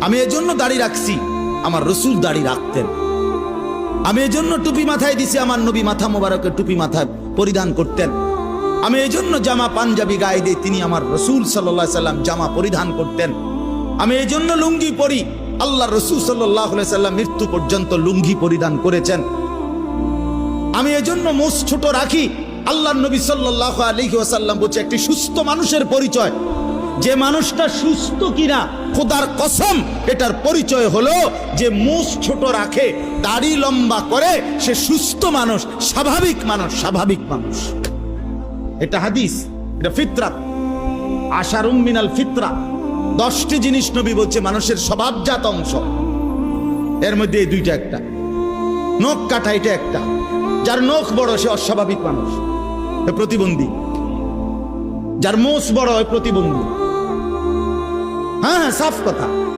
আমি এজন্য দাড়ি রাখছি, আমার রসুল দাড়ি রাখতেন। আমি এজন্য টুপি মাথায় দিছি, আমার নবী মাথা মোবারকের টুপি মাথায় পরিধান করতেন। আমি এজন্য জামা পাঞ্জাবি গায়ে দিই, তিনি আমার রসুল সাল্লাল্লাহু আলাইহি সাল্লাম জামা পরিধান করতেন। আমি এজন্য লুঙ্গি পরি, আল্লাহ রসুল সাল্লাল্লাহু আলাইহি সাল্লাম মৃত্যু পর্যন্ত লুঙ্গি পরিধান করেছেন। আমি এজন্য মুখ ছোট রাখি, আল্লাহ নবী সাল্লাল্লাহু আলাইহি ওয়াসাল্লাম বলছে একটি সুস্থ মানুষের পরিচয়, যে মানুষটা সুস্থ কিনা খোদার কসম এটার পরিচয় হলো যে মুখ ছোট রাখে, দাড়ি লম্বা করে, সে সুস্থ মানুষ, স্বাভাবিক মানুষ, স্বাভাবিক মানুষ। এটা হাদিস, এটা ফিতরাত, আশারুম মিনাল ফিতরা। 10টি জিনিস নবী বলছে মানুষের স্বভাবজাত অংশ, এর মধ্যে এই দুইটা একটা। নখ কাটা এটা একটা, যার নখ বড় সে অস্বাভাবিক মানুষ, প্রতিবন্ধী। যার মোষ বড় হয় প্রতিবন্ধী। হ্যাঁ, সাফ কথা।